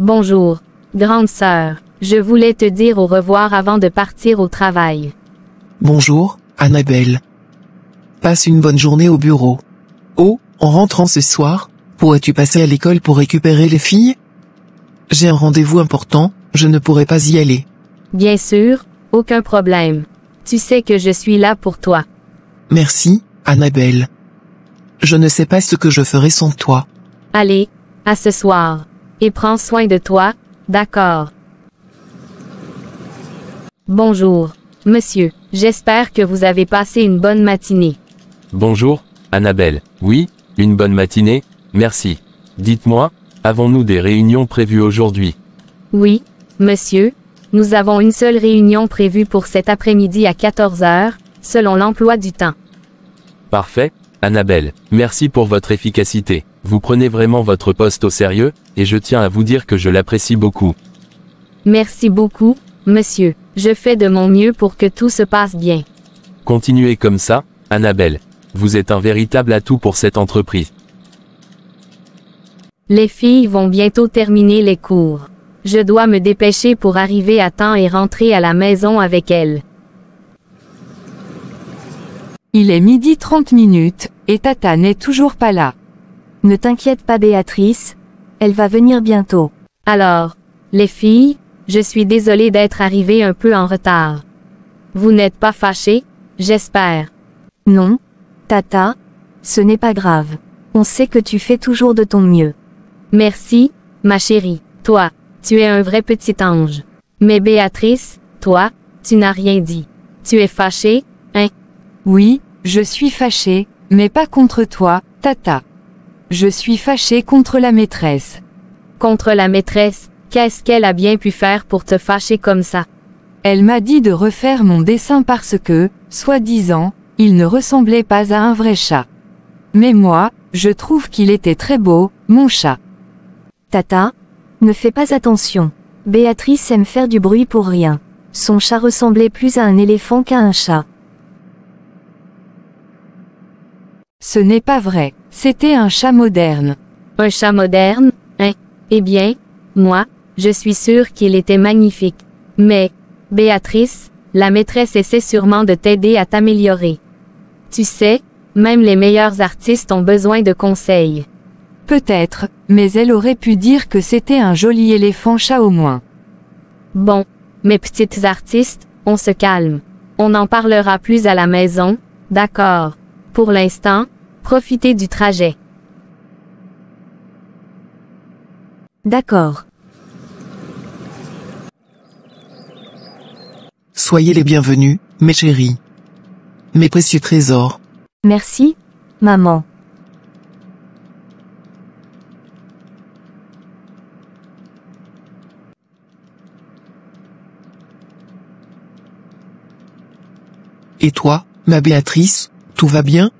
Bonjour, grande sœur. Je voulais te dire au revoir avant de partir au travail. Bonjour, Annabelle. Passe une bonne journée au bureau. Oh, en rentrant ce soir, pourrais-tu passer à l'école pour récupérer les filles? J'ai un rendez-vous important, je ne pourrai pas y aller. Bien sûr, aucun problème. Tu sais que je suis là pour toi. Merci, Annabelle. Je ne sais pas ce que je ferai sans toi. Allez, à ce soir. Et prends soin de toi, d'accord? Bonjour, monsieur. J'espère que vous avez passé une bonne matinée. Bonjour, Annabelle. Oui, une bonne matinée, merci. Dites-moi, avons-nous des réunions prévues aujourd'hui? Oui, monsieur. Nous avons une seule réunion prévue pour cet après-midi à 14 heures, selon l'emploi du temps. Parfait, Annabelle. Merci pour votre efficacité. Vous prenez vraiment votre poste au sérieux, et je tiens à vous dire que je l'apprécie beaucoup. Merci beaucoup, monsieur. Je fais de mon mieux pour que tout se passe bien. Continuez comme ça, Annabelle. Vous êtes un véritable atout pour cette entreprise. Les filles vont bientôt terminer les cours. Je dois me dépêcher pour arriver à temps et rentrer à la maison avec elles. Il est 12h30, et Tata n'est toujours pas là. Ne t'inquiète pas Béatrice, elle va venir bientôt. Alors, les filles, je suis désolée d'être arrivée un peu en retard. Vous n'êtes pas fâchées, j'espère. Non, Tata, ce n'est pas grave. On sait que tu fais toujours de ton mieux. Merci, ma chérie. Toi, tu es un vrai petit ange. Mais Béatrice, toi, tu n'as rien dit. Tu es fâchée, hein? Oui, je suis fâchée, mais pas contre toi, Tata. Je suis fâchée contre la maîtresse. Contre la maîtresse, qu'est-ce qu'elle a bien pu faire pour te fâcher comme ça? Elle m'a dit de refaire mon dessin parce que, soi-disant, il ne ressemblait pas à un vrai chat. Mais moi, je trouve qu'il était très beau, mon chat. Tata, ne fais pas attention. Béatrice aime faire du bruit pour rien. Son chat ressemblait plus à un éléphant qu'à un chat. Ce n'est pas vrai, c'était un chat moderne. Un chat moderne, hein? Eh bien, moi, je suis sûre qu'il était magnifique. Mais, Béatrice, la maîtresse essaie sûrement de t'aider à t'améliorer. Tu sais, même les meilleurs artistes ont besoin de conseils. Peut-être, mais elle aurait pu dire que c'était un joli éléphant-chat au moins. Bon, mes petites artistes, on se calme. On en parlera plus à la maison, d'accord. Pour l'instant, profitez du trajet. D'accord. Soyez les bienvenus, mes chéris. Mes précieux trésors. Merci, maman. Et toi, ma Béatrice, tout va bien?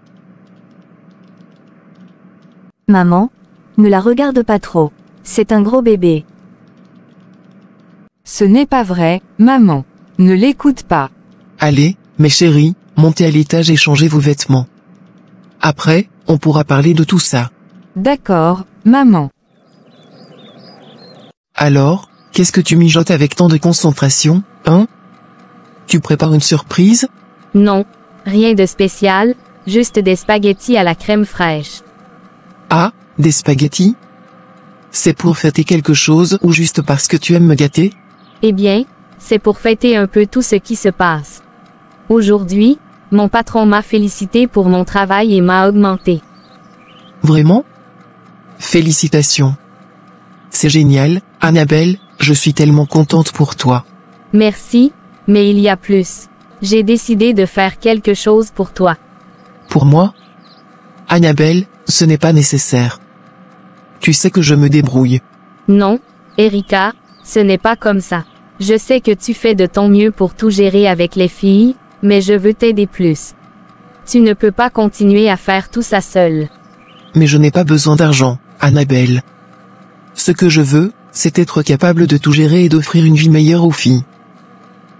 Maman, ne la regarde pas trop. C'est un gros bébé. Ce n'est pas vrai, maman. Ne l'écoute pas. Allez, mes chéris, montez à l'étage et changez vos vêtements. Après, on pourra parler de tout ça. D'accord, maman. Alors, qu'est-ce que tu mijotes avec tant de concentration, hein? Tu prépares une surprise? Non, rien de spécial, juste des spaghettis à la crème fraîche. Ah, des spaghettis? C'est pour fêter quelque chose ou juste parce que tu aimes me gâter? Eh bien, c'est pour fêter un peu tout ce qui se passe. Aujourd'hui, mon patron m'a félicité pour mon travail et m'a augmenté. Vraiment? Félicitations. C'est génial, Annabelle, je suis tellement contente pour toi. Merci, mais il y a plus. J'ai décidé de faire quelque chose pour toi. Pour moi? Annabelle, ce n'est pas nécessaire. Tu sais que je me débrouille. Non, Erika, ce n'est pas comme ça. Je sais que tu fais de ton mieux pour tout gérer avec les filles, mais je veux t'aider plus. Tu ne peux pas continuer à faire tout ça seule. Mais je n'ai pas besoin d'argent, Annabelle. Ce que je veux, c'est être capable de tout gérer et d'offrir une vie meilleure aux filles.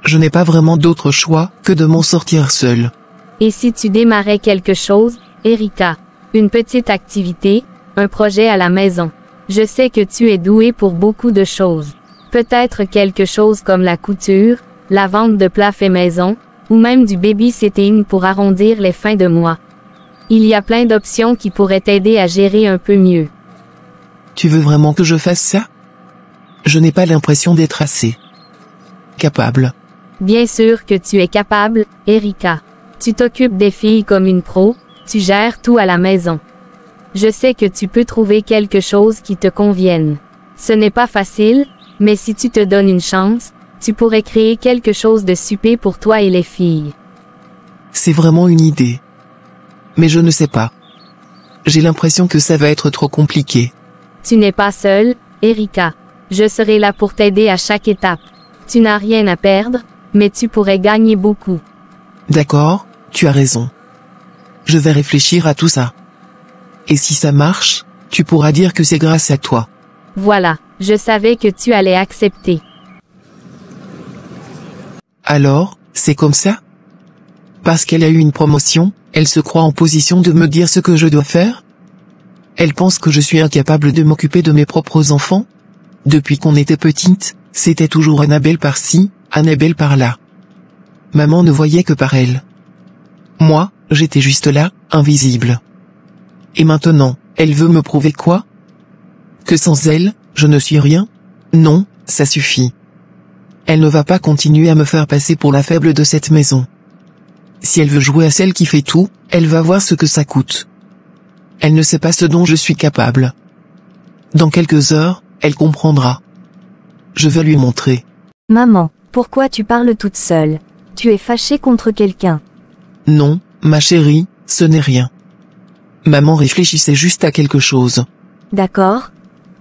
Je n'ai pas vraiment d'autre choix que de m'en sortir seule. Et si tu démarrais quelque chose, Erika? Une petite activité, un projet à la maison. Je sais que tu es doué pour beaucoup de choses. Peut-être quelque chose comme la couture, la vente de plats faits maison, ou même du babysitting pour arrondir les fins de mois. Il y a plein d'options qui pourraient t'aider à gérer un peu mieux. Tu veux vraiment que je fasse ça? Je n'ai pas l'impression d'être assez capable. Bien sûr que tu es capable, Erika. Tu t'occupes des filles comme une pro, tu gères tout à la maison. Je sais que tu peux trouver quelque chose qui te convienne. Ce n'est pas facile, mais si tu te donnes une chance, tu pourrais créer quelque chose de super pour toi et les filles. C'est vraiment une idée. Mais je ne sais pas. J'ai l'impression que ça va être trop compliqué. Tu n'es pas seule, Erika. Je serai là pour t'aider à chaque étape. Tu n'as rien à perdre, mais tu pourrais gagner beaucoup. D'accord, tu as raison. Je vais réfléchir à tout ça. Et si ça marche, tu pourras dire que c'est grâce à toi. Voilà, je savais que tu allais accepter. Alors, c'est comme ça? Parce qu'elle a eu une promotion, elle se croit en position de me dire ce que je dois faire? Elle pense que je suis incapable de m'occuper de mes propres enfants? Depuis qu'on était petite, c'était toujours Annabelle par-ci, Annabelle par-là. Maman ne voyait que par elle. Moi, j'étais juste là, invisible. Et maintenant, elle veut me prouver quoi? Que sans elle, je ne suis rien? Non, ça suffit. Elle ne va pas continuer à me faire passer pour la faible de cette maison. Si elle veut jouer à celle qui fait tout, elle va voir ce que ça coûte. Elle ne sait pas ce dont je suis capable. Dans quelques heures, elle comprendra. Je vais lui montrer. Maman, pourquoi tu parles toute seule? Tu es fâchée contre quelqu'un. Non, ma chérie, ce n'est rien. Maman réfléchissait juste à quelque chose. D'accord?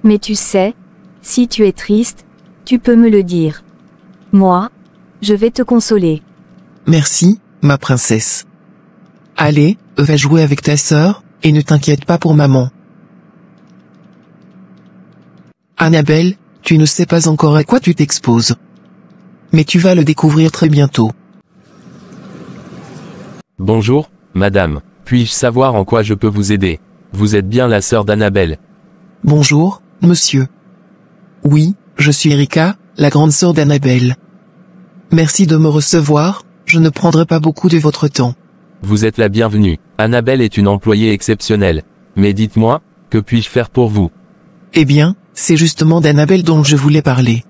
Mais tu sais, si tu es triste, tu peux me le dire. Moi, je vais te consoler. Merci, ma princesse. Allez, va jouer avec ta sœur, et ne t'inquiète pas pour maman. Annabelle, tu ne sais pas encore à quoi tu t'exposes. Mais tu vas le découvrir très bientôt. Bonjour, madame. Puis-je savoir en quoi je peux vous aider? Vous êtes bien la sœur d'Annabelle. Bonjour, monsieur. Oui, je suis Erika, la grande sœur d'Annabelle. Merci de me recevoir, je ne prendrai pas beaucoup de votre temps. Vous êtes la bienvenue. Annabelle est une employée exceptionnelle. Mais dites-moi, que puis-je faire pour vous? Eh bien, c'est justement d'Annabelle dont je voulais parler.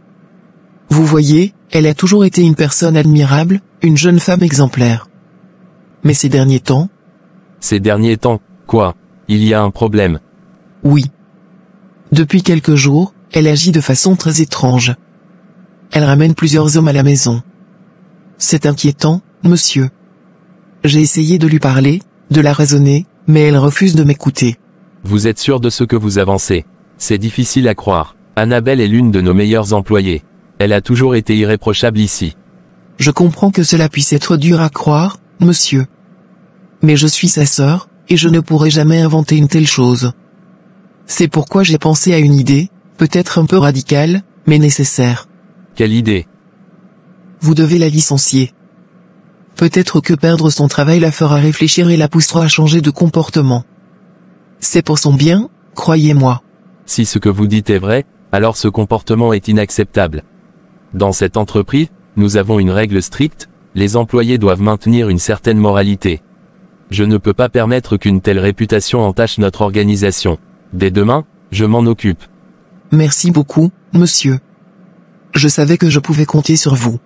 Vous voyez, elle a toujours été une personne admirable, une jeune femme exemplaire. Mais ces derniers temps... Ces derniers temps, quoi? Il y a un problème. Oui. Depuis quelques jours, elle agit de façon très étrange. Elle ramène plusieurs hommes à la maison. C'est inquiétant, monsieur. J'ai essayé de lui parler, de la raisonner, mais elle refuse de m'écouter. Vous êtes sûr de ce que vous avancez? C'est difficile à croire. Annabelle est l'une de nos meilleures employées. Elle a toujours été irréprochable ici. Je comprends que cela puisse être dur à croire, monsieur. Mais je suis sa sœur, et je ne pourrai jamais inventer une telle chose. C'est pourquoi j'ai pensé à une idée, peut-être un peu radicale, mais nécessaire. Quelle idée? Vous devez la licencier. Peut-être que perdre son travail la fera réfléchir et la poussera à changer de comportement. C'est pour son bien, croyez-moi. Si ce que vous dites est vrai, alors ce comportement est inacceptable. Dans cette entreprise, nous avons une règle stricte, les employés doivent maintenir une certaine moralité. Je ne peux pas permettre qu'une telle réputation entache notre organisation. Dès demain, je m'en occupe. Merci beaucoup, monsieur. Je savais que je pouvais compter sur vous.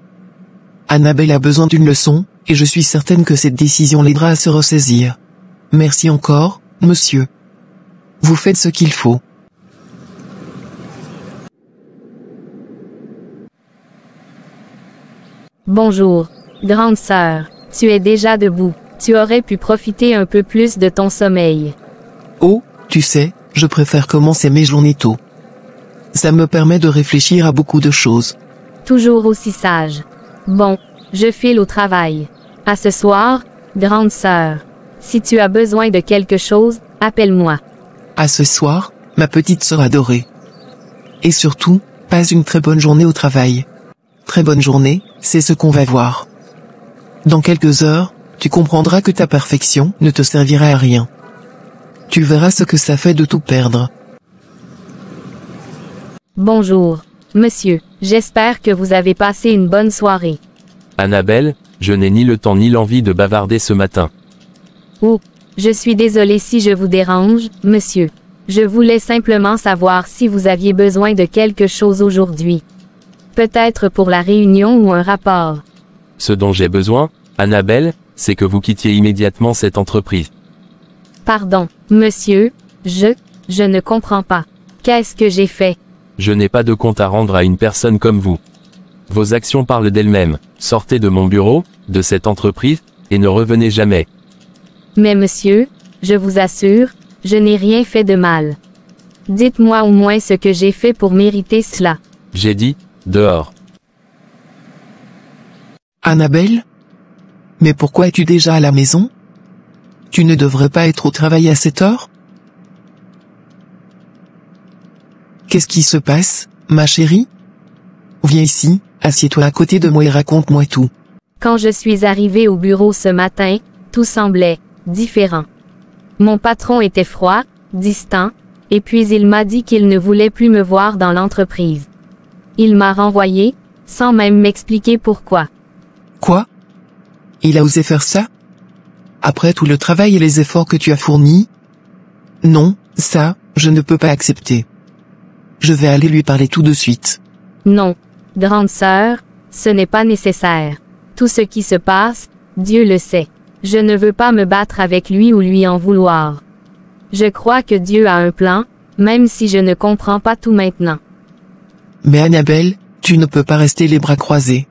Annabelle a besoin d'une leçon, et je suis certaine que cette décision l'aidera à se ressaisir. Merci encore, monsieur. Vous faites ce qu'il faut. Bonjour, grande sœur. Tu es déjà debout. Tu aurais pu profiter un peu plus de ton sommeil. Oh, tu sais, je préfère commencer mes journées tôt. Ça me permet de réfléchir à beaucoup de choses. Toujours aussi sage. Bon, je file au travail. À ce soir, grande sœur. Si tu as besoin de quelque chose, appelle-moi. À ce soir, ma petite sœur adorée. Et surtout, passe une très bonne journée au travail. Très bonne journée, c'est ce qu'on va voir. Dans quelques heures, tu comprendras que ta perfection ne te servira à rien. Tu verras ce que ça fait de tout perdre. Bonjour, monsieur. J'espère que vous avez passé une bonne soirée. Annabelle, je n'ai ni le temps ni l'envie de bavarder ce matin. Oh, je suis désolé si je vous dérange, monsieur. Je voulais simplement savoir si vous aviez besoin de quelque chose aujourd'hui. Peut-être pour la réunion ou un rapport. Ce dont j'ai besoin, Annabelle, c'est que vous quittiez immédiatement cette entreprise. Pardon, monsieur, je ne comprends pas. Qu'est-ce que j'ai fait? Je n'ai pas de compte à rendre à une personne comme vous. Vos actions parlent d'elles-mêmes. Sortez de mon bureau, de cette entreprise, et ne revenez jamais. Mais monsieur, je vous assure, je n'ai rien fait de mal. Dites-moi au moins ce que j'ai fait pour mériter cela. J'ai dit, dehors. Annabelle? Mais pourquoi es-tu déjà à la maison? Tu ne devrais pas être au travail à cette heure? Qu'est-ce qui se passe, ma chérie? Viens ici, assieds-toi à côté de moi et raconte-moi tout. Quand je suis arrivé au bureau ce matin, tout semblait différent. Mon patron était froid, distant, et puis il m'a dit qu'il ne voulait plus me voir dans l'entreprise. Il m'a renvoyé, sans même m'expliquer pourquoi. Quoi? Il a osé faire ça? Après tout le travail et les efforts que tu as fournis? Non, ça, je ne peux pas accepter. Je vais aller lui parler tout de suite. Non, grande sœur, ce n'est pas nécessaire. Tout ce qui se passe, Dieu le sait. Je ne veux pas me battre avec lui ou lui en vouloir. Je crois que Dieu a un plan, même si je ne comprends pas tout maintenant. Mais Annabelle, tu ne peux pas rester les bras croisés.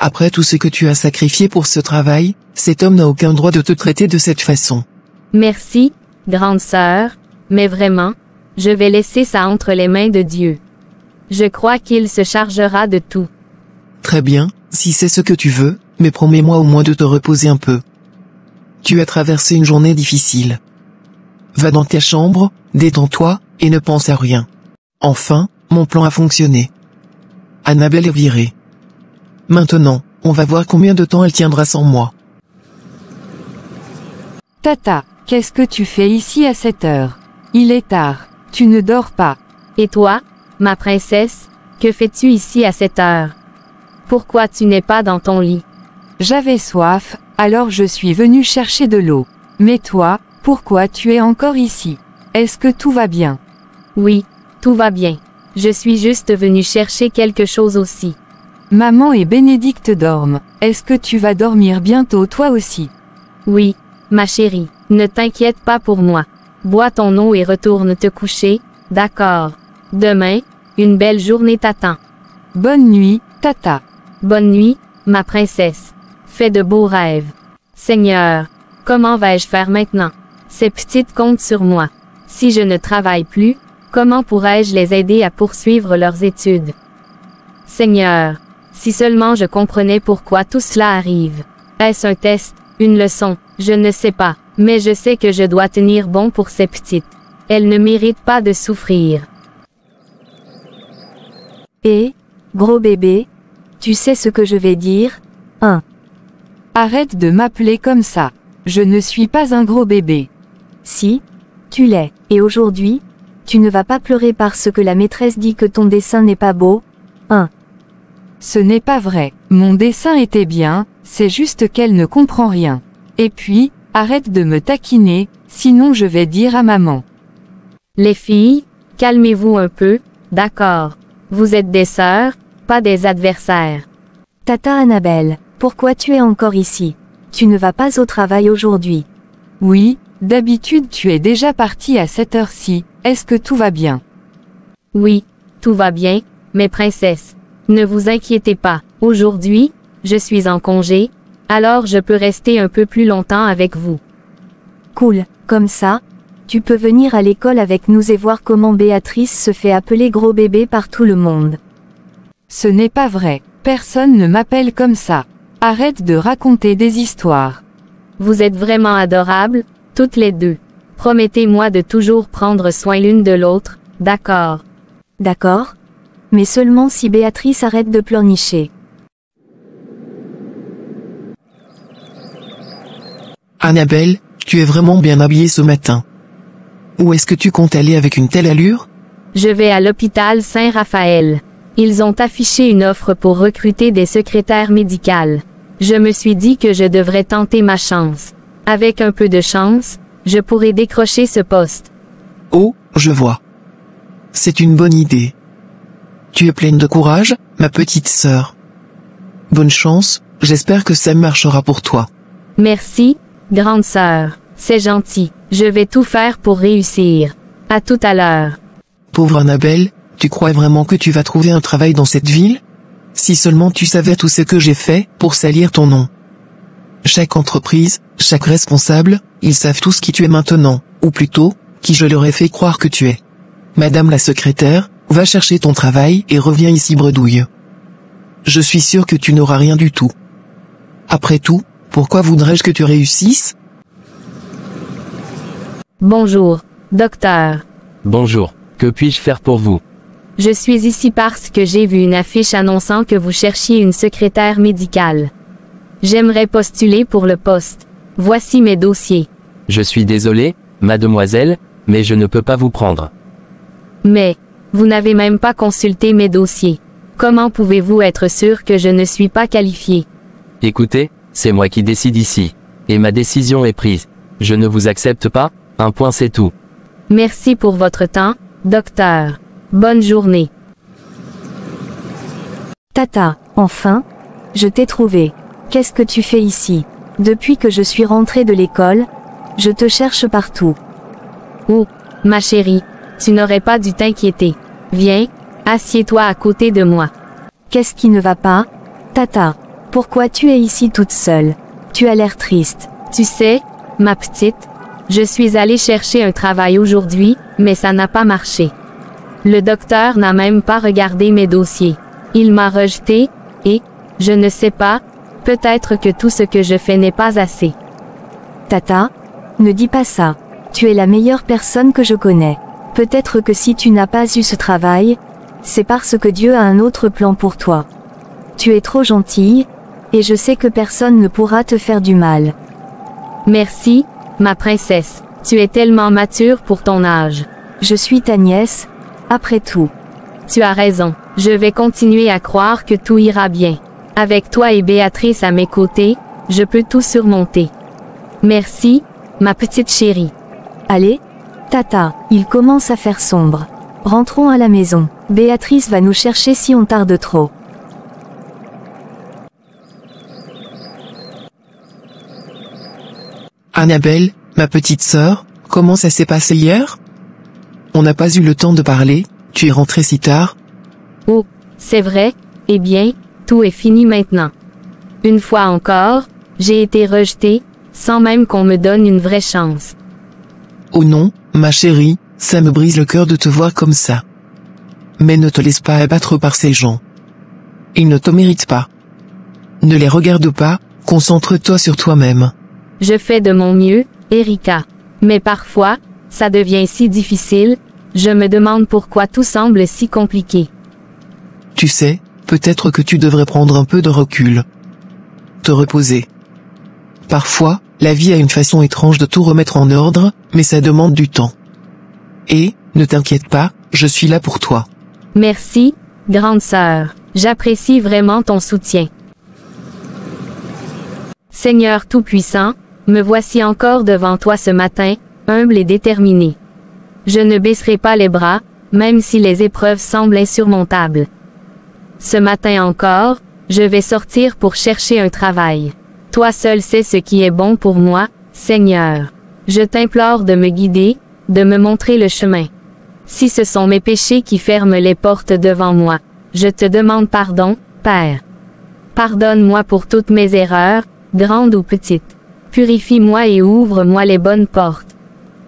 Après tout ce que tu as sacrifié pour ce travail, cet homme n'a aucun droit de te traiter de cette façon. Merci, grande sœur, mais vraiment, je vais laisser ça entre les mains de Dieu. Je crois qu'il se chargera de tout. Très bien, si c'est ce que tu veux, mais promets-moi au moins de te reposer un peu. Tu as traversé une journée difficile. Va dans ta chambre, détends-toi, et ne pense à rien. Enfin, mon plan a fonctionné. Annabelle est virée. Maintenant, on va voir combien de temps elle tiendra sans moi. Tata, qu'est-ce que tu fais ici à cette heure? Il est tard. Tu ne dors pas. Et toi, ma princesse, que fais-tu ici à cette heure? Pourquoi tu n'es pas dans ton lit? J'avais soif, alors je suis venu chercher de l'eau. Mais toi, pourquoi tu es encore ici? Est-ce que tout va bien? Oui, tout va bien. Je suis juste venu chercher quelque chose aussi. Maman et Bénédicte dorment. Est-ce que tu vas dormir bientôt toi aussi? Oui, ma chérie, ne t'inquiète pas pour moi. Bois ton eau et retourne te coucher, d'accord. Demain, une belle journée t'attend. Bonne nuit, Tata. Bonne nuit, ma princesse. Fais de beaux rêves. Seigneur, comment vais-je faire maintenant? Ces petites comptent sur moi. Si je ne travaille plus, comment pourrais-je les aider à poursuivre leurs études? Seigneur, si seulement je comprenais pourquoi tout cela arrive. Est-ce un test, une leçon? Je ne sais pas, mais je sais que je dois tenir bon pour ces petites. Elles ne méritent pas de souffrir. Et, gros bébé, tu sais ce que je vais dire? Arrête de m'appeler comme ça. Je ne suis pas un gros bébé. Si, tu l'es. Et aujourd'hui, tu ne vas pas pleurer parce que la maîtresse dit que ton dessin n'est pas beau? Ce n'est pas vrai. Mon dessin était bien, c'est juste qu'elle ne comprend rien. Et puis, arrête de me taquiner, sinon je vais dire à maman. Les filles, calmez-vous un peu, d'accord. Vous êtes des sœurs, pas des adversaires. Tata Annabelle, pourquoi tu es encore ici? Tu ne vas pas au travail aujourd'hui. Oui, d'habitude tu es déjà partie à cette heure-ci, est-ce que tout va bien? Oui, tout va bien, mes princesses. Ne vous inquiétez pas, aujourd'hui, je suis en congé, alors je peux rester un peu plus longtemps avec vous. Cool, comme ça, tu peux venir à l'école avec nous et voir comment Béatrice se fait appeler gros bébé par tout le monde. Ce n'est pas vrai, personne ne m'appelle comme ça. Arrête de raconter des histoires. Vous êtes vraiment adorables, toutes les deux. Promettez-moi de toujours prendre soin l'une de l'autre, d'accord? D'accord? Mais seulement si Béatrice arrête de pleurnicher. Annabelle, tu es vraiment bien habillée ce matin. Où est-ce que tu comptes aller avec une telle allure? Je vais à l'hôpital Saint-Raphaël. Ils ont affiché une offre pour recruter des secrétaires médicales. Je me suis dit que je devrais tenter ma chance. Avec un peu de chance, je pourrais décrocher ce poste. Oh, je vois. C'est une bonne idée. Tu es pleine de courage, ma petite sœur. Bonne chance, j'espère que ça marchera pour toi. Merci, grande sœur. C'est gentil. Je vais tout faire pour réussir. À tout à l'heure. Pauvre Annabelle, tu crois vraiment que tu vas trouver un travail dans cette ville? Si seulement tu savais tout ce que j'ai fait pour salir ton nom. Chaque entreprise, chaque responsable, ils savent tous qui tu es maintenant, ou plutôt, qui je leur ai fait croire que tu es. Madame la secrétaire, va chercher ton travail et reviens ici bredouille. Je suis sûr que tu n'auras rien du tout. Après tout, pourquoi voudrais-je que tu réussisses? Bonjour, docteur. Bonjour, que puis-je faire pour vous? Je suis ici parce que j'ai vu une affiche annonçant que vous cherchiez une secrétaire médicale. J'aimerais postuler pour le poste. Voici mes dossiers. Je suis désolé, mademoiselle, mais je ne peux pas vous prendre. Mais, vous n'avez même pas consulté mes dossiers. Comment pouvez-vous être sûr que je ne suis pas qualifié? Écoutez, c'est moi qui décide ici. Et ma décision est prise. Je ne vous accepte pas, un point c'est tout. Merci pour votre temps, docteur. Bonne journée. Tata, enfin? Je t'ai trouvé. Qu'est-ce que tu fais ici? Depuis que je suis rentrée de l'école, je te cherche partout. Oh, ma chérie, tu n'aurais pas dû t'inquiéter. Viens, assieds-toi à côté de moi. Qu'est-ce qui ne va pas? Tata, pourquoi tu es ici toute seule? Tu as l'air triste. Tu sais, ma petite, je suis allée chercher un travail aujourd'hui, mais ça n'a pas marché. Le docteur n'a même pas regardé mes dossiers. Il m'a rejeté, et, je ne sais pas, peut-être que tout ce que je fais n'est pas assez. Tata, ne dis pas ça. Tu es la meilleure personne que je connais. Peut-être que si tu n'as pas eu ce travail, c'est parce que Dieu a un autre plan pour toi. Tu es trop gentille, et je sais que personne ne pourra te faire du mal. Merci, ma princesse. Tu es tellement mature pour ton âge. Je suis ta nièce, après tout. Tu as raison. Je vais continuer à croire que tout ira bien. Avec toi et Béatrice à mes côtés, je peux tout surmonter. Merci, ma petite chérie. Allez, Tata, il commence à faire sombre. Rentrons à la maison. Béatrice va nous chercher si on tarde trop. Annabelle, ma petite sœur, comment ça s'est passé hier? On n'a pas eu le temps de parler, tu es rentrée si tard. Oh, c'est vrai, eh bien, tout est fini maintenant. Une fois encore, j'ai été rejetée, sans même qu'on me donne une vraie chance. Oh non, ma chérie, ça me brise le cœur de te voir comme ça. Mais ne te laisse pas abattre par ces gens. Ils ne te méritent pas. Ne les regarde pas, concentre-toi sur toi-même. Je fais de mon mieux, Erika. Mais parfois, ça devient si difficile, je me demande pourquoi tout semble si compliqué. Tu sais, peut-être que tu devrais prendre un peu de recul. Te reposer. Parfois, la vie a une façon étrange de tout remettre en ordre, mais ça demande du temps. Et, ne t'inquiète pas, je suis là pour toi. Merci, grande sœur. J'apprécie vraiment ton soutien. Seigneur Tout-Puissant, me voici encore devant toi ce matin, humble et déterminé. Je ne baisserai pas les bras, même si les épreuves semblent insurmontables. Ce matin encore, je vais sortir pour chercher un travail. Toi seul sais ce qui est bon pour moi, Seigneur. Je t'implore de me guider, de me montrer le chemin. Si ce sont mes péchés qui ferment les portes devant moi, je te demande pardon, Père. Pardonne-moi pour toutes mes erreurs, grandes ou petites. Purifie-moi et ouvre-moi les bonnes portes.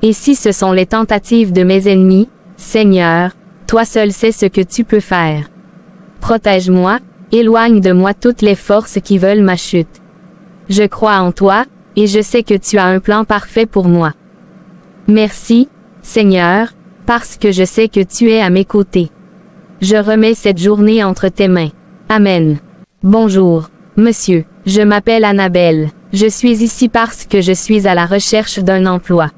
Et si ce sont les tentatives de mes ennemis, Seigneur, toi seul sais ce que tu peux faire. Protège-moi, éloigne de moi toutes les forces qui veulent ma chute. Je crois en toi, et je sais que tu as un plan parfait pour moi. Merci, Seigneur, parce que je sais que tu es à mes côtés. Je remets cette journée entre tes mains. Amen. Bonjour, monsieur, je m'appelle Annabelle. Je suis ici parce que je suis à la recherche d'un emploi.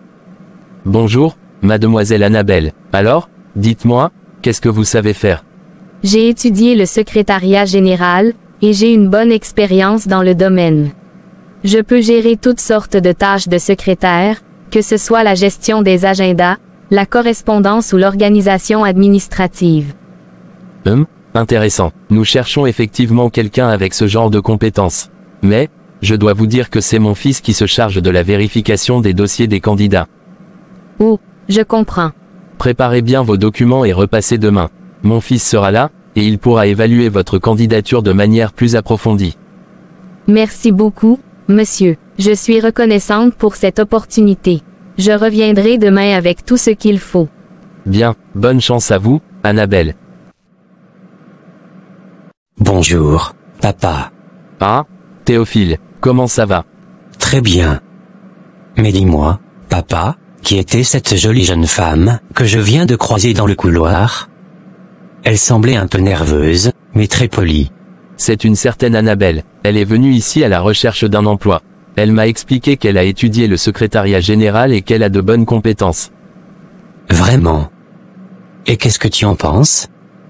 Bonjour, mademoiselle Annabelle. Alors, dites-moi, qu'est-ce que vous savez faire? J'ai étudié le secrétariat général, et j'ai une bonne expérience dans le domaine. Je peux gérer toutes sortes de tâches de secrétaire, que ce soit la gestion des agendas, la correspondance ou l'organisation administrative. Intéressant. Nous cherchons effectivement quelqu'un avec ce genre de compétences. Mais, je dois vous dire que c'est mon fils qui se charge de la vérification des dossiers des candidats. Oh, je comprends. Préparez bien vos documents et repassez demain. Mon fils sera là, et il pourra évaluer votre candidature de manière plus approfondie. Merci beaucoup, monsieur. Je suis reconnaissante pour cette opportunité. Je reviendrai demain avec tout ce qu'il faut. Bien, bonne chance à vous, Annabelle. Bonjour, papa. Ah, Théophile, comment ça va? Très bien. Mais dis-moi, papa, qui était cette jolie jeune femme que je viens de croiser dans le couloir? Elle semblait un peu nerveuse, mais très polie. C'est une certaine Annabelle. Elle est venue ici à la recherche d'un emploi. Elle m'a expliqué qu'elle a étudié le secrétariat général et qu'elle a de bonnes compétences. Vraiment? Et qu'est-ce que tu en penses?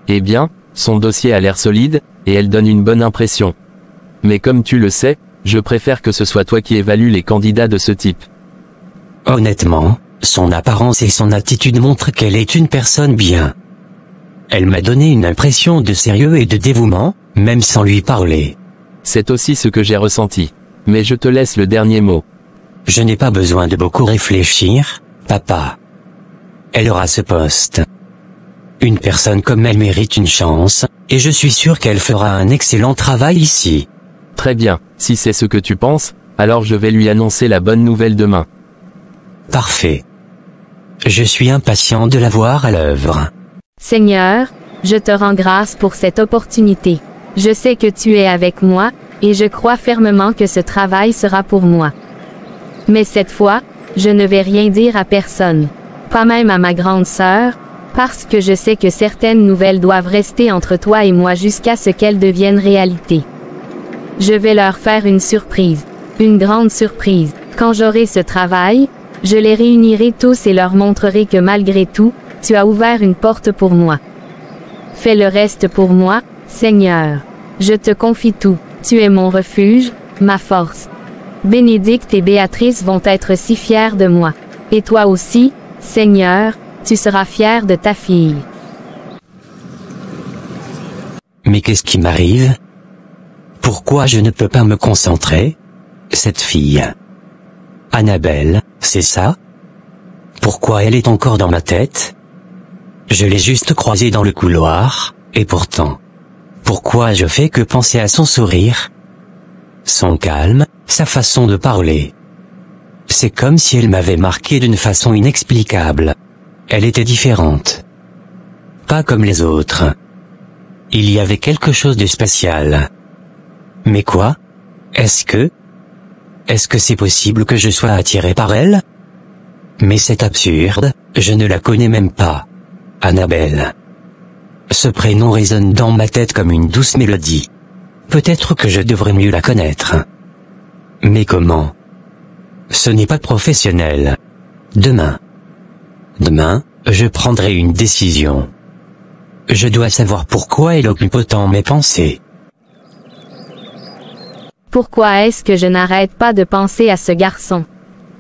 Eh bien, son dossier a l'air solide, et elle donne une bonne impression. Mais comme tu le sais, je préfère que ce soit toi qui évalues les candidats de ce type. Honnêtement, son apparence et son attitude montrent qu'elle est une personne bien. Elle m'a donné une impression de sérieux et de dévouement, même sans lui parler. C'est aussi ce que j'ai ressenti. Mais je te laisse le dernier mot. Je n'ai pas besoin de beaucoup réfléchir, papa. Elle aura ce poste. Une personne comme elle mérite une chance, et je suis sûr qu'elle fera un excellent travail ici. Très bien, si c'est ce que tu penses, alors je vais lui annoncer la bonne nouvelle demain. Parfait. Je suis impatient de la voir à l'œuvre. Seigneur, je te rends grâce pour cette opportunité. Je sais que tu es avec moi, et je crois fermement que ce travail sera pour moi. Mais cette fois, je ne vais rien dire à personne. Pas même à ma grande sœur, parce que je sais que certaines nouvelles doivent rester entre toi et moi jusqu'à ce qu'elles deviennent réalité. Je vais leur faire une surprise. Une grande surprise. Quand j'aurai ce travail, je les réunirai tous et leur montrerai que malgré tout, tu as ouvert une porte pour moi. Fais le reste pour moi, Seigneur. Je te confie tout. Tu es mon refuge, ma force. Bénédicte et Béatrice vont être si fiers de moi. Et toi aussi, Seigneur, tu seras fier de ta fille. Mais qu'est-ce qui m'arrive? Pourquoi je ne peux pas me concentrer? Cette fille. Annabelle, c'est ça? Pourquoi elle est encore dans ma tête? Je l'ai juste croisée dans le couloir, et pourtant. Pourquoi je fais que penser à son sourire? Son calme, sa façon de parler. C'est comme si elle m'avait marqué d'une façon inexplicable. Elle était différente. Pas comme les autres. Il y avait quelque chose de spécial. Mais quoi? Est-ce que c'est possible que je sois attiré par elle? Mais c'est absurde, je ne la connais même pas. Annabelle. Ce prénom résonne dans ma tête comme une douce mélodie. Peut-être que je devrais mieux la connaître. Mais comment? Ce n'est pas professionnel. Demain, je prendrai une décision. Je dois savoir pourquoi elle occupe autant mes pensées. Pourquoi est-ce que je n'arrête pas de penser à ce garçon?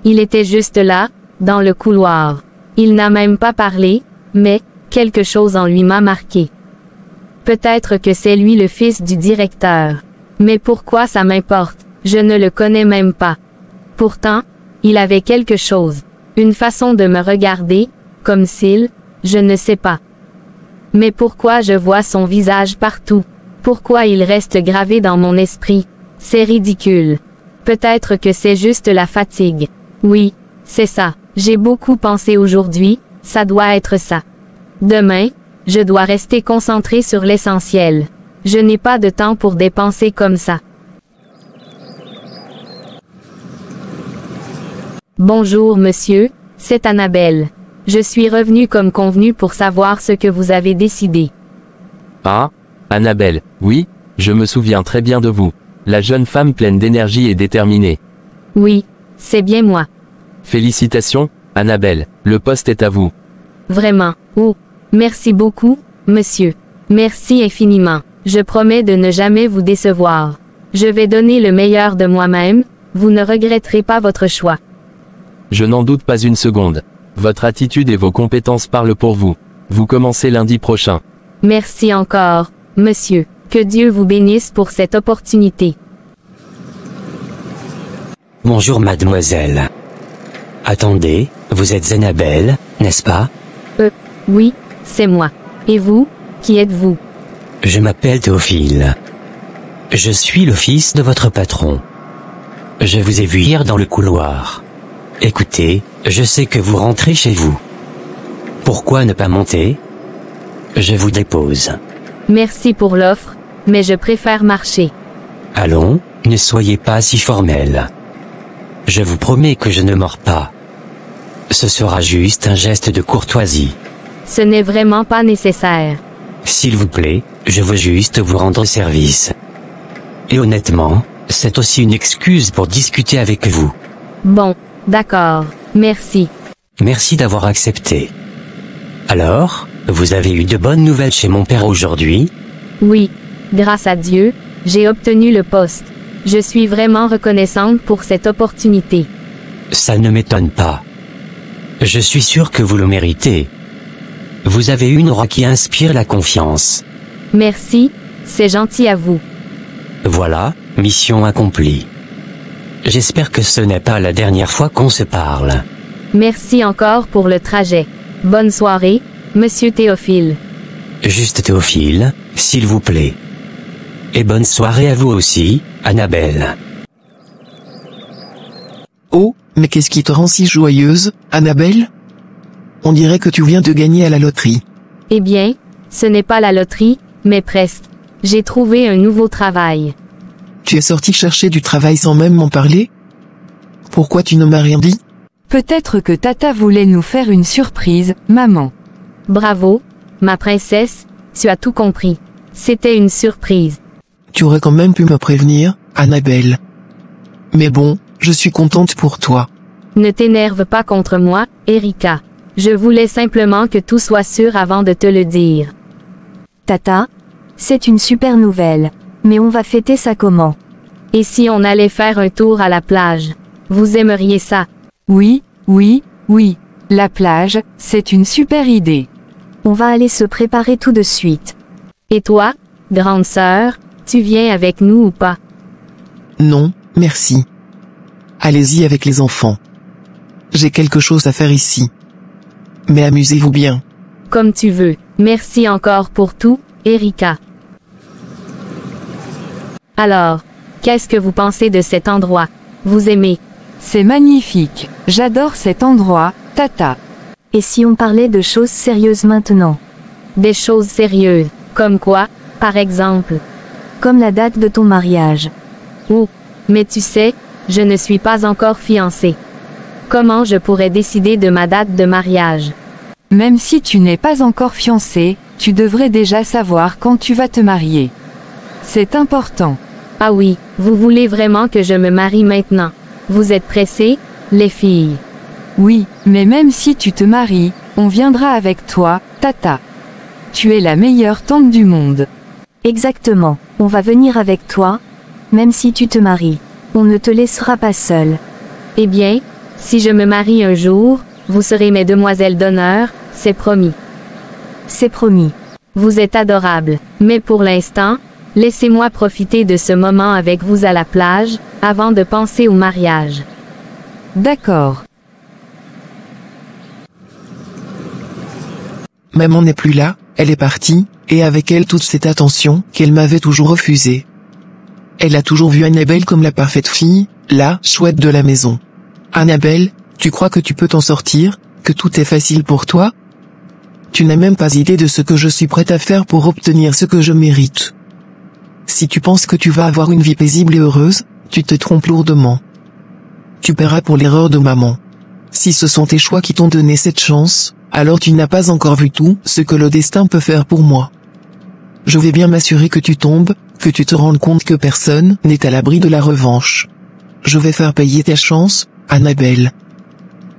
Il était juste là, dans le couloir. Il n'a même pas parlé, mais, quelque chose en lui m'a marqué. Peut-être que c'est lui le fils du directeur. Mais pourquoi ça m'importe? Je ne le connais même pas. Pourtant, il avait quelque chose. Une façon de me regarder, comme s'il, je ne sais pas. Mais pourquoi je vois son visage partout? Pourquoi il reste gravé dans mon esprit? C'est ridicule. Peut-être que c'est juste la fatigue. Oui, c'est ça. J'ai beaucoup pensé aujourd'hui, ça doit être ça. Demain, je dois rester concentré sur l'essentiel. Je n'ai pas de temps pour des pensées comme ça. Bonjour monsieur, c'est Annabelle. Je suis revenue comme convenu pour savoir ce que vous avez décidé. Ah, Annabelle, oui, je me souviens très bien de vous. La jeune femme pleine d'énergie et déterminée. Oui, c'est bien moi. Félicitations, Annabelle, le poste est à vous. Vraiment. Oh, Merci beaucoup, monsieur. Merci infiniment. Je promets de ne jamais vous décevoir. Je vais donner le meilleur de moi-même, vous ne regretterez pas votre choix. Je n'en doute pas une seconde. Votre attitude et vos compétences parlent pour vous. Vous commencez lundi prochain. Merci encore, monsieur. Que Dieu vous bénisse pour cette opportunité. Bonjour mademoiselle. Attendez, vous êtes Annabelle, n'est-ce pas? Oui, c'est moi. Et vous, qui êtes-vous? Je m'appelle Théophile. Je suis le fils de votre patron. Je vous ai vu hier dans le couloir. Écoutez, je sais que vous rentrez chez vous. Pourquoi ne pas monter? Je vous dépose. Merci pour l'offre, mais je préfère marcher. Allons, ne soyez pas si formel. Je vous promets que je ne mords pas. Ce sera juste un geste de courtoisie. Ce n'est vraiment pas nécessaire. S'il vous plaît, je veux juste vous rendre service. Et honnêtement, c'est aussi une excuse pour discuter avec vous. Bon, d'accord, merci. Merci d'avoir accepté. Alors, vous avez eu de bonnes nouvelles chez mon père aujourd'hui? Oui, grâce à Dieu, j'ai obtenu le poste. Je suis vraiment reconnaissante pour cette opportunité. Ça ne m'étonne pas. Je suis sûr que vous le méritez. Vous avez une aura qui inspire la confiance. Merci, c'est gentil à vous. Voilà, mission accomplie. J'espère que ce n'est pas la dernière fois qu'on se parle. Merci encore pour le trajet. Bonne soirée, monsieur Théophile. Juste Théophile, s'il vous plaît. Et bonne soirée à vous aussi, Annabelle. Oh, mais qu'est-ce qui te rend si joyeuse, Annabelle? On dirait que tu viens de gagner à la loterie. Eh bien, ce n'est pas la loterie, mais presque. J'ai trouvé un nouveau travail. Tu es sorti chercher du travail sans même m'en parler? Pourquoi tu ne m'as rien dit? Peut-être que Tata voulait nous faire une surprise, maman. Bravo, ma princesse, tu as tout compris. C'était une surprise. Tu aurais quand même pu me prévenir, Annabelle. Mais bon, je suis contente pour toi. Ne t'énerve pas contre moi, Erika. Je voulais simplement que tout soit sûr avant de te le dire. Tata, c'est une super nouvelle. Mais on va fêter ça comment? Et si on allait faire un tour à la plage? Vous aimeriez ça? Oui, oui, oui. La plage, c'est une super idée. On va aller se préparer tout de suite. Et toi, grande sœur, tu viens avec nous ou pas? Non, merci. Allez-y avec les enfants. J'ai quelque chose à faire ici. Mais amusez-vous bien. Comme tu veux. Merci encore pour tout, Erika. Alors, qu'est-ce que vous pensez de cet endroit? Vous aimez? C'est magnifique. J'adore cet endroit, Tata. Et si on parlait de choses sérieuses maintenant? Des choses sérieuses. Comme quoi, par exemple? Comme la date de ton mariage. Oh, mais tu sais, je ne suis pas encore fiancée. Comment je pourrais décider de ma date de mariage? Même si tu n'es pas encore fiancé, tu devrais déjà savoir quand tu vas te marier. C'est important. Ah oui, vous voulez vraiment que je me marie maintenant? Vous êtes pressées, les filles? Oui, mais même si tu te maries, on viendra avec toi, Tata. Tu es la meilleure tante du monde. Exactement, on va venir avec toi, même si tu te maries. On ne te laissera pas seule. Eh bien, si je me marie un jour, vous serez mes demoiselles d'honneur, c'est promis. C'est promis. Vous êtes adorables, mais pour l'instant, laissez-moi profiter de ce moment avec vous à la plage, avant de penser au mariage. D'accord. Maman n'est plus là, elle est partie, et avec elle toute cette attention qu'elle m'avait toujours refusée. Elle a toujours vu Annabelle comme la parfaite fille, la chouette de la maison. Annabelle, tu crois que tu peux t'en sortir, que tout est facile pour toi? Tu n'as même pas idée de ce que je suis prête à faire pour obtenir ce que je mérite. Si tu penses que tu vas avoir une vie paisible et heureuse, tu te trompes lourdement. Tu paieras pour l'erreur de maman. Si ce sont tes choix qui t'ont donné cette chance, alors tu n'as pas encore vu tout ce que le destin peut faire pour moi. Je vais bien m'assurer que tu tombes, que tu te rendes compte que personne n'est à l'abri de la revanche. Je vais faire payer ta chance, Annabelle.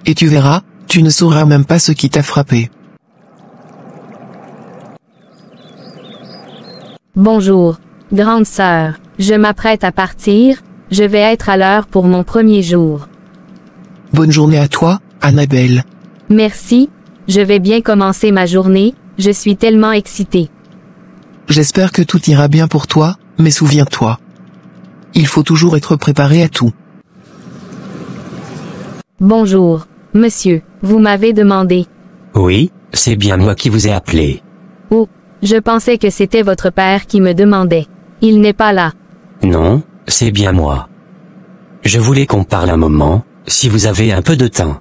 Et tu verras, tu ne sauras même pas ce qui t'a frappé. Bonjour, grande sœur. Je m'apprête à partir, je vais être à l'heure pour mon premier jour. Bonne journée à toi, Annabelle. Merci, je vais bien commencer ma journée, je suis tellement excitée. J'espère que tout ira bien pour toi, mais souviens-toi. Il faut toujours être préparé à tout. Bonjour, monsieur, vous m'avez demandé. Oui, c'est bien moi qui vous ai appelé. Oh, je pensais que c'était votre père qui me demandait. Il n'est pas là. Non, c'est bien moi. Je voulais qu'on parle un moment, si vous avez un peu de temps.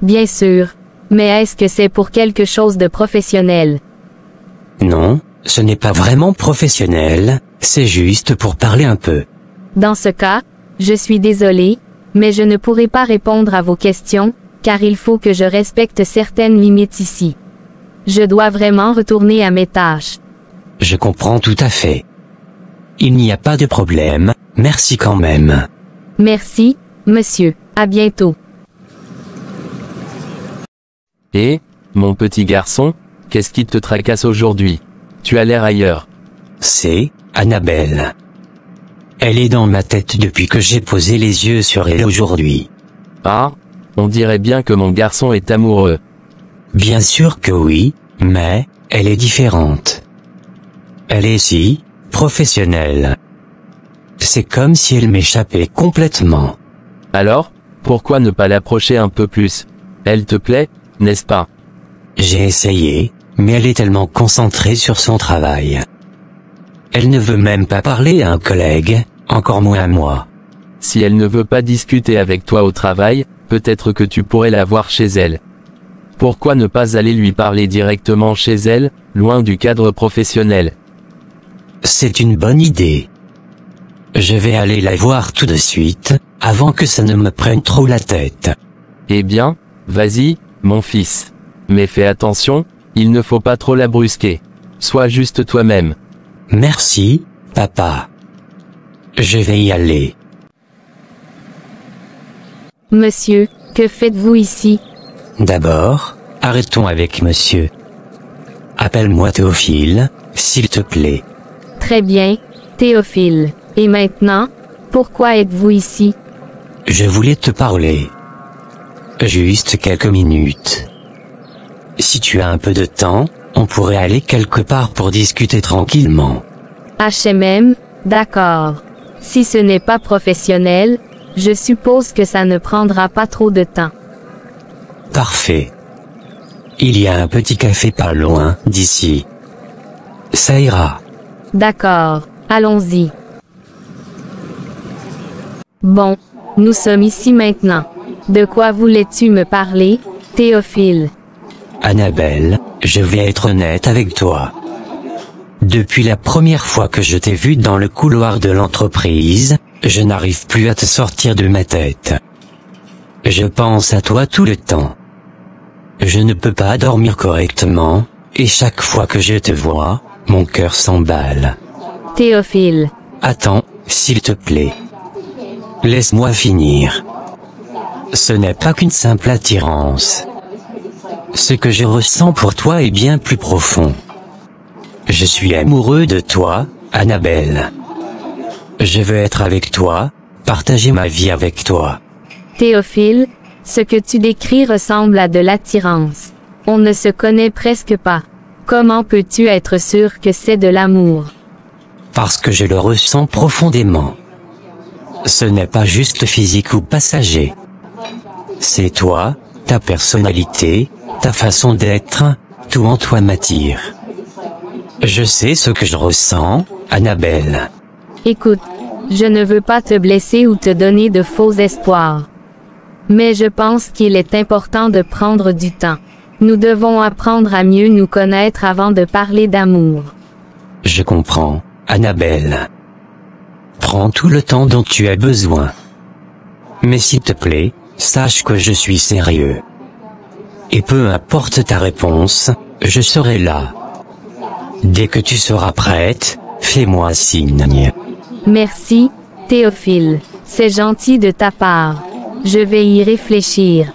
Bien sûr. Mais est-ce que c'est pour quelque chose de professionnel? Non, ce n'est pas vraiment professionnel, c'est juste pour parler un peu. Dans ce cas, je suis désolé, mais je ne pourrai pas répondre à vos questions, car il faut que je respecte certaines limites ici. Je dois vraiment retourner à mes tâches. Je comprends tout à fait. Il n'y a pas de problème, merci quand même. Merci, monsieur, à bientôt. Et, mon petit garçon, qu'est-ce qui te tracasse aujourd'hui? Tu as l'air ailleurs. C'est Annabelle. Elle est dans ma tête depuis que j'ai posé les yeux sur elle aujourd'hui. Ah, on dirait bien que mon garçon est amoureux. Bien sûr que oui, mais elle est différente. Elle est si professionnelle. C'est comme si elle m'échappait complètement. Alors, pourquoi ne pas l'approcher un peu plus? Elle te plaît, n'est-ce pas? J'ai essayé, mais elle est tellement concentrée sur son travail. Elle ne veut même pas parler à un collègue, encore moins à moi. Si elle ne veut pas discuter avec toi au travail, peut-être que tu pourrais la voir chez elle. Pourquoi ne pas aller lui parler directement chez elle, loin du cadre professionnel? C'est une bonne idée. Je vais aller la voir tout de suite, avant que ça ne me prenne trop la tête. Eh bien, vas-y, mon fils. Mais fais attention, il ne faut pas trop la brusquer. Sois juste toi-même. Merci, papa. Je vais y aller. Monsieur, que faites-vous ici? D'abord, arrêtons avec monsieur. Appelle-moi Théophile, s'il te plaît. Très bien, Théophile. Et maintenant, pourquoi êtes-vous ici? Je voulais te parler. Juste quelques minutes. Si tu as un peu de temps, on pourrait aller quelque part pour discuter tranquillement. HMM, d'accord. Si ce n'est pas professionnel, je suppose que ça ne prendra pas trop de temps. Parfait. Il y a un petit café pas loin d'ici. Ça ira. D'accord, allons-y. Bon, nous sommes ici maintenant. De quoi voulais-tu me parler, Théophile? Annabelle, je vais être honnête avec toi. Depuis la première fois que je t'ai vue dans le couloir de l'entreprise, je n'arrive plus à te sortir de ma tête. Je pense à toi tout le temps. Je ne peux pas dormir correctement, et chaque fois que je te vois, mon cœur s'emballe. Théophile. Attends, s'il te plaît. Laisse-moi finir. Ce n'est pas qu'une simple attirance. Ce que je ressens pour toi est bien plus profond. Je suis amoureux de toi, Annabelle. Je veux être avec toi, partager ma vie avec toi. Théophile, ce que tu décris ressemble à de l'attirance. On ne se connaît presque pas. Comment peux-tu être sûr que c'est de l'amour? Parce que je le ressens profondément. Ce n'est pas juste physique ou passager. C'est toi, ta personnalité, ta façon d'être, tout en toi m'attire. Je sais ce que je ressens, Annabelle. Écoute, je ne veux pas te blesser ou te donner de faux espoirs. Mais je pense qu'il est important de prendre du temps. Nous devons apprendre à mieux nous connaître avant de parler d'amour. Je comprends, Annabelle. Prends tout le temps dont tu as besoin. Mais s'il te plaît, sache que je suis sérieux. Et peu importe ta réponse, je serai là. Dès que tu seras prête, fais-moi signe. Merci, Théophile. C'est gentil de ta part. Je vais y réfléchir.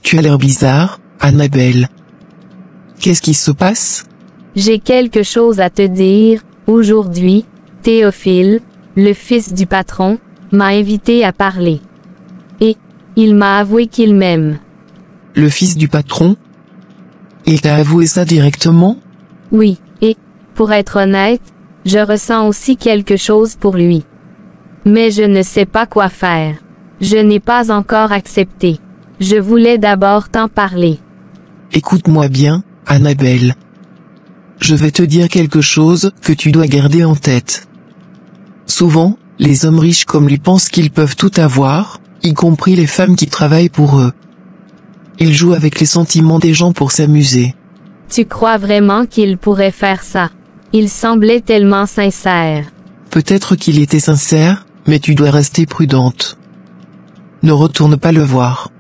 Tu as l'air bizarre, Annabelle. Qu'est-ce qui se passe? J'ai quelque chose à te dire. Aujourd'hui, Théophile, le fils du patron, m'a invité à parler. Et, il m'a avoué qu'il m'aime. Le fils du patron? Il t'a avoué ça directement? Oui, et, pour être honnête, je ressens aussi quelque chose pour lui. Mais je ne sais pas quoi faire. Je n'ai pas encore accepté. Je voulais d'abord t'en parler. Écoute-moi bien, Annabelle. Je vais te dire quelque chose que tu dois garder en tête. Souvent, les hommes riches comme lui pensent qu'ils peuvent tout avoir, y compris les femmes qui travaillent pour eux. Ils jouent avec les sentiments des gens pour s'amuser. Tu crois vraiment qu'il pourrait faire ça? Il semblait tellement sincère. Peut-être qu'il était sincère, mais tu dois rester prudente. Ne retourne pas le voir.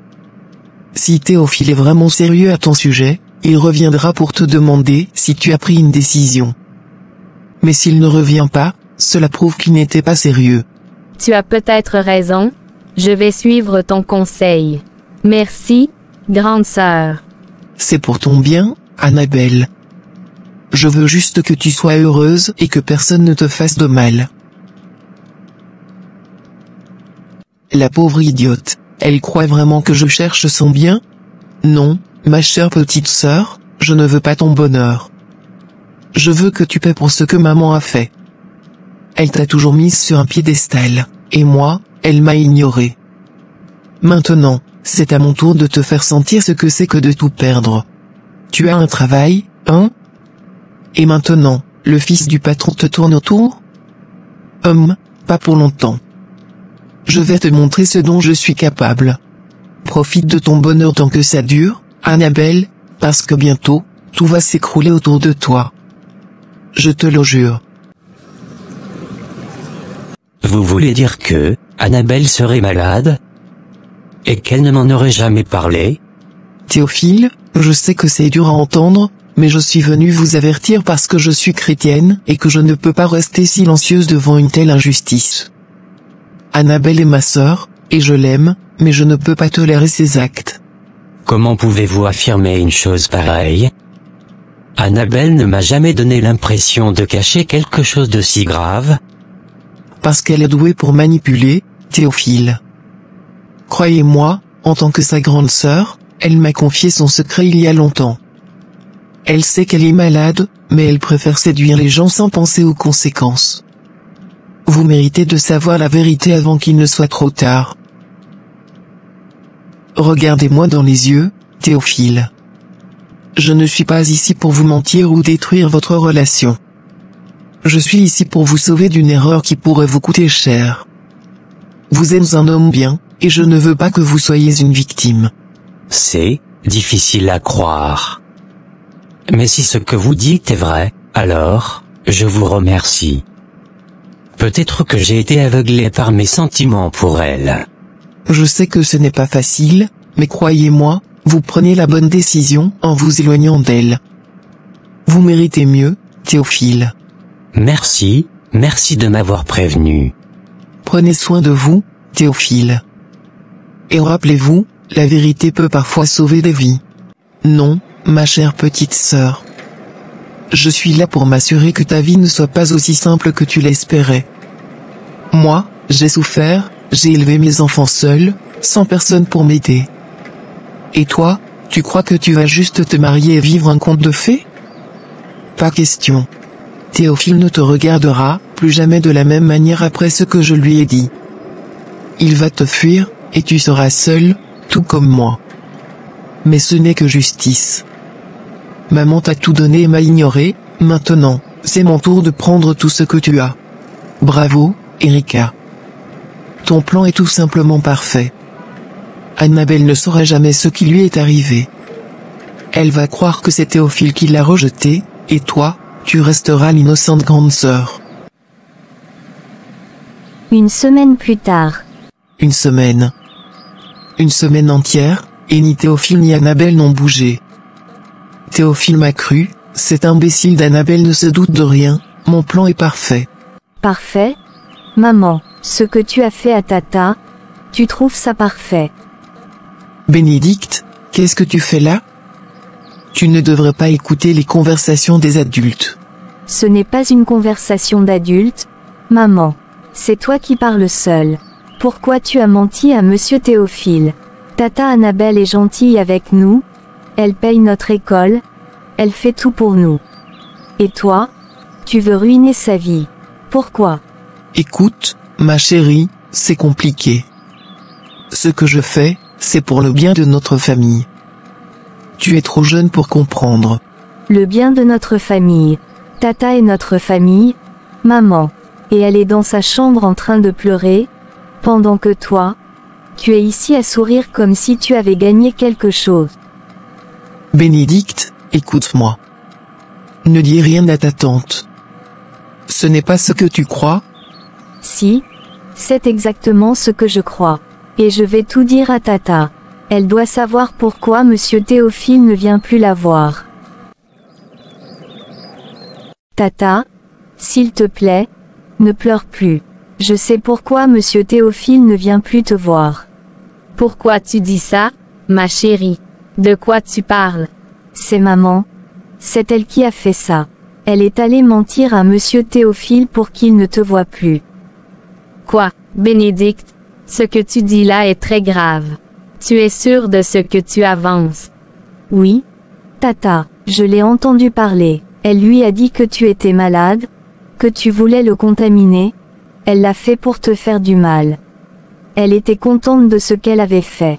Si Théophile est vraiment sérieux à ton sujet, il reviendra pour te demander si tu as pris une décision. Mais s'il ne revient pas, cela prouve qu'il n'était pas sérieux. Tu as peut-être raison. Je vais suivre ton conseil. Merci, grande sœur. C'est pour ton bien, Annabelle. Je veux juste que tu sois heureuse et que personne ne te fasse de mal. La pauvre idiote, elle croit vraiment que je cherche son bien? Non, ma chère petite sœur, je ne veux pas ton bonheur. Je veux que tu paies pour ce que maman a fait. Elle t'a toujours mise sur un piédestal, et moi, elle m'a ignoré. Maintenant, c'est à mon tour de te faire sentir ce que c'est que de tout perdre. Tu as un travail, hein? Et maintenant, le fils du patron te tourne autour? Pas pour longtemps. Je vais te montrer ce dont je suis capable. Profite de ton bonheur tant que ça dure, Annabelle, parce que bientôt, tout va s'écrouler autour de toi. Je te le jure. Vous voulez dire que, Annabelle serait malade? Et qu'elle ne m'en aurait jamais parlé? Théophile, je sais que c'est dur à entendre, mais je suis venue vous avertir parce que je suis chrétienne et que je ne peux pas rester silencieuse devant une telle injustice. Annabelle est ma sœur, et je l'aime, mais je ne peux pas tolérer ses actes. Comment pouvez-vous affirmer une chose pareille? Annabelle ne m'a jamais donné l'impression de cacher quelque chose de si grave. Parce qu'elle est douée pour manipuler, Théophile. Croyez-moi, en tant que sa grande sœur, elle m'a confié son secret il y a longtemps. Elle sait qu'elle est malade, mais elle préfère séduire les gens sans penser aux conséquences. Vous méritez de savoir la vérité avant qu'il ne soit trop tard. Regardez-moi dans les yeux, Théophile. Je ne suis pas ici pour vous mentir ou détruire votre relation. Je suis ici pour vous sauver d'une erreur qui pourrait vous coûter cher. Vous êtes un homme bien, et je ne veux pas que vous soyez une victime. C'est difficile à croire. Mais si ce que vous dites est vrai, alors, je vous remercie. Peut-être que j'ai été aveuglé par mes sentiments pour elle. Je sais que ce n'est pas facile, mais croyez-moi, vous prenez la bonne décision en vous éloignant d'elle. Vous méritez mieux, Théophile. Merci de m'avoir prévenu. Prenez soin de vous, Théophile. Et rappelez-vous, la vérité peut parfois sauver des vies. Non, ma chère petite sœur. Je suis là pour m'assurer que ta vie ne soit pas aussi simple que tu l'espérais. Moi, j'ai souffert, j'ai élevé mes enfants seul, sans personne pour m'aider. Et toi, tu crois que tu vas juste te marier et vivre un conte de fées? Pas question. Théophile ne te regardera plus jamais de la même manière après ce que je lui ai dit. Il va te fuir, et tu seras seul, tout comme moi. Mais ce n'est que justice. Maman t'a tout donné et m'a ignoré, maintenant, c'est mon tour de prendre tout ce que tu as. Bravo, Erika. Ton plan est tout simplement parfait. Annabelle ne saura jamais ce qui lui est arrivé. Elle va croire que c'est Théophile qui l'a rejeté, et toi, tu resteras l'innocente grande sœur. Une semaine plus tard. Une semaine. Une semaine entière, et ni Théophile ni Annabelle n'ont bougé. Théophile m'a cru, cet imbécile d'Annabelle ne se doute de rien, mon plan est parfait. Parfait? Maman, ce que tu as fait à Tata, tu trouves ça parfait? Bénédicte, qu'est-ce que tu fais là? Tu ne devrais pas écouter les conversations des adultes. Ce n'est pas une conversation d'adulte, maman. C'est toi qui parles seul. Pourquoi tu as menti à monsieur Théophile? Tata Annabelle est gentille avec nous. Elle paye notre école. Elle fait tout pour nous. Et toi? Tu veux ruiner sa vie. Pourquoi? Écoute, ma chérie, c'est compliqué. Ce que je fais, c'est pour le bien de notre famille. Tu es trop jeune pour comprendre. Le bien de notre famille. Tata est notre famille, maman. Et elle est dans sa chambre en train de pleurer, pendant que toi, tu es ici à sourire comme si tu avais gagné quelque chose. Bénédicte, écoute-moi. Ne dis rien à ta tante. Ce n'est pas ce que tu crois? Si, c'est exactement ce que je crois. Et je vais tout dire à Tata. Elle doit savoir pourquoi monsieur Théophile ne vient plus la voir. Tata, s'il te plaît, ne pleure plus. Je sais pourquoi monsieur Théophile ne vient plus te voir. Pourquoi tu dis ça, ma chérie? De quoi tu parles? C'est maman. C'est elle qui a fait ça. Elle est allée mentir à monsieur Théophile pour qu'il ne te voie plus. Quoi, Bénédicte? Ce que tu dis là est très grave. Tu es sûre de ce que tu avances? Oui. Tata, je l'ai entendu parler. Elle lui a dit que tu étais malade, que tu voulais le contaminer. Elle l'a fait pour te faire du mal. Elle était contente de ce qu'elle avait fait.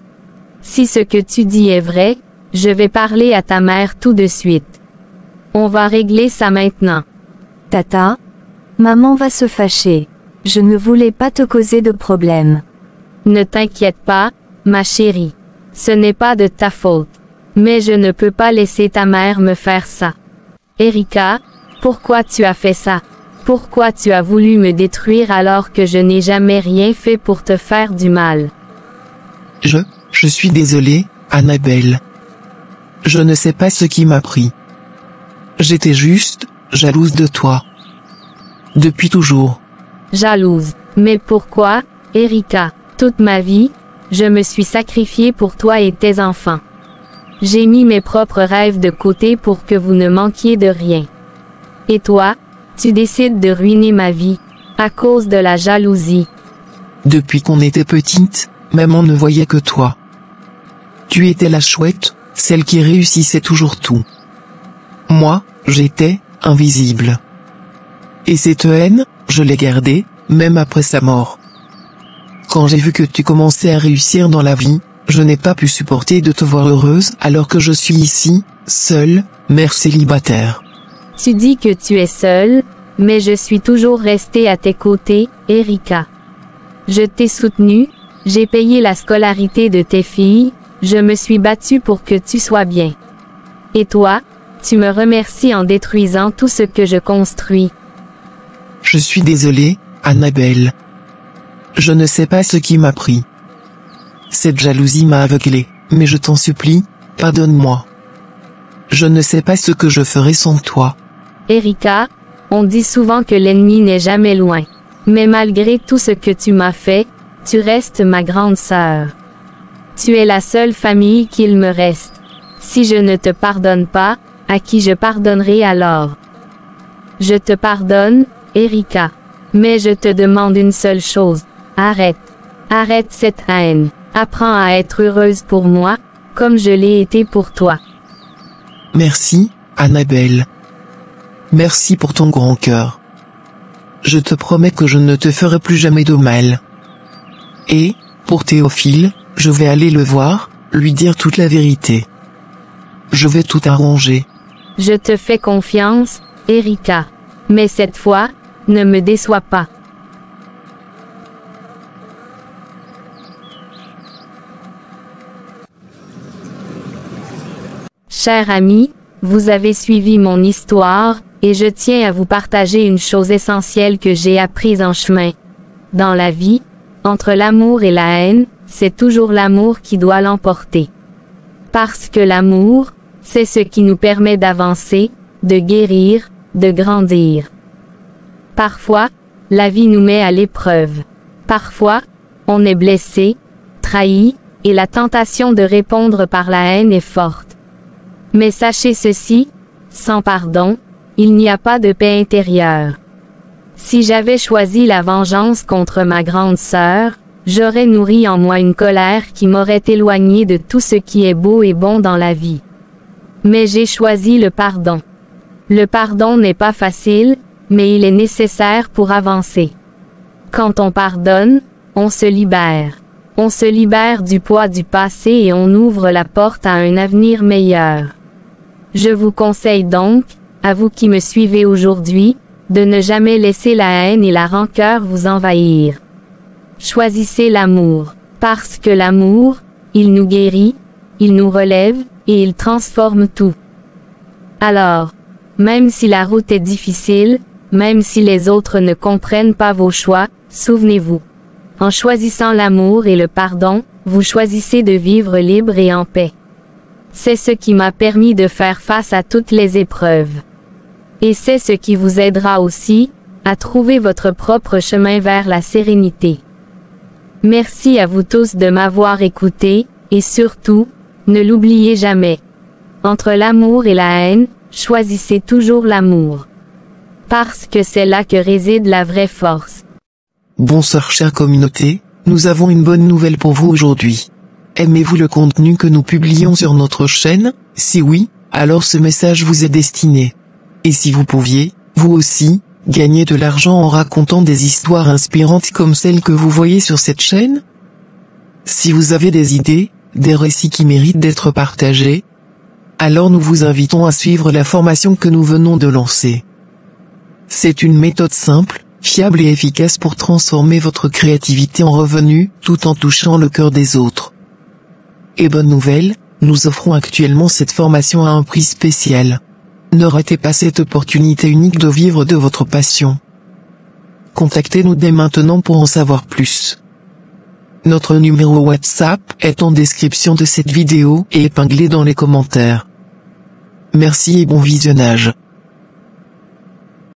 Si ce que tu dis est vrai, je vais parler à ta mère tout de suite. On va régler ça maintenant. Tata, maman va se fâcher. Je ne voulais pas te causer de problème. Ne t'inquiète pas, ma chérie. Ce n'est pas de ta faute. Mais je ne peux pas laisser ta mère me faire ça. Erika, pourquoi tu as fait ça? Pourquoi tu as voulu me détruire alors que je n'ai jamais rien fait pour te faire du mal? Je suis désolé, Annabelle. Je ne sais pas ce qui m'a pris. J'étais juste jalouse de toi. Depuis toujours. Jalouse. Mais pourquoi, Erika? Toute ma vie, je me suis sacrifiée pour toi et tes enfants. J'ai mis mes propres rêves de côté pour que vous ne manquiez de rien. Et toi, tu décides de ruiner ma vie, à cause de la jalousie. Depuis qu'on était petite, maman ne voyait que toi. Tu étais la chouette, celle qui réussissait toujours tout. Moi, j'étais invisible. Et cette haine, je l'ai gardée, même après sa mort. Quand j'ai vu que tu commençais à réussir dans la vie, je n'ai pas pu supporter de te voir heureuse alors que je suis ici, seule, mère célibataire. Tu dis que tu es seule, mais je suis toujours restée à tes côtés, Erika. Je t'ai soutenue, j'ai payé la scolarité de tes filles, je me suis battue pour que tu sois bien. Et toi, tu me remercies en détruisant tout ce que je construis. Je suis désolée, Annabelle. Je ne sais pas ce qui m'a pris. Cette jalousie m'a aveuglée, mais je t'en supplie, pardonne-moi. Je ne sais pas ce que je ferais sans toi. Erika, on dit souvent que l'ennemi n'est jamais loin. Mais malgré tout ce que tu m'as fait, tu restes ma grande sœur. Tu es la seule famille qu'il me reste. Si je ne te pardonne pas, à qui je pardonnerai alors? Je te pardonne, Erika. Mais je te demande une seule chose. Arrête. Arrête cette haine. Apprends à être heureuse pour moi, comme je l'ai été pour toi. Merci, Annabelle. Merci pour ton grand cœur. Je te promets que je ne te ferai plus jamais de mal. Et, pour Théophile, je vais aller le voir, lui dire toute la vérité. Je vais tout arranger. Je te fais confiance, Erika. Mais cette fois, ne me déçois pas. Chers amis, vous avez suivi mon histoire, et je tiens à vous partager une chose essentielle que j'ai apprise en chemin. Dans la vie, entre l'amour et la haine, c'est toujours l'amour qui doit l'emporter. Parce que l'amour, c'est ce qui nous permet d'avancer, de guérir, de grandir. Parfois, la vie nous met à l'épreuve. Parfois, on est blessé, trahi, et la tentation de répondre par la haine est forte. Mais sachez ceci, sans pardon, il n'y a pas de paix intérieure. Si j'avais choisi la vengeance contre ma grande sœur, j'aurais nourri en moi une colère qui m'aurait éloigné de tout ce qui est beau et bon dans la vie. Mais j'ai choisi le pardon. Le pardon n'est pas facile, mais il est nécessaire pour avancer. Quand on pardonne, on se libère. On se libère du poids du passé et on ouvre la porte à un avenir meilleur. Je vous conseille donc, à vous qui me suivez aujourd'hui, de ne jamais laisser la haine et la rancœur vous envahir. Choisissez l'amour, parce que l'amour, il nous guérit, il nous relève, et il transforme tout. Alors, même si la route est difficile, même si les autres ne comprennent pas vos choix, souvenez-vous. En choisissant l'amour et le pardon, vous choisissez de vivre libre et en paix. C'est ce qui m'a permis de faire face à toutes les épreuves. Et c'est ce qui vous aidera aussi, à trouver votre propre chemin vers la sérénité. Merci à vous tous de m'avoir écouté, et surtout, ne l'oubliez jamais. Entre l'amour et la haine, choisissez toujours l'amour. Parce que c'est là que réside la vraie force. Bonsoir chère communauté, nous avons une bonne nouvelle pour vous aujourd'hui. Aimez-vous le contenu que nous publions sur notre chaîne? Si oui, alors ce message vous est destiné. Et si vous pouviez, vous aussi, gagner de l'argent en racontant des histoires inspirantes comme celles que vous voyez sur cette chaîne? Si vous avez des idées, des récits qui méritent d'être partagés, alors nous vous invitons à suivre la formation que nous venons de lancer. C'est une méthode simple, fiable et efficace pour transformer votre créativité en revenus, tout en touchant le cœur des autres. Et bonne nouvelle, nous offrons actuellement cette formation à un prix spécial. Ne ratez pas cette opportunité unique de vivre de votre passion. Contactez-nous dès maintenant pour en savoir plus. Notre numéro WhatsApp est en description de cette vidéo et épinglé dans les commentaires. Merci et bon visionnage.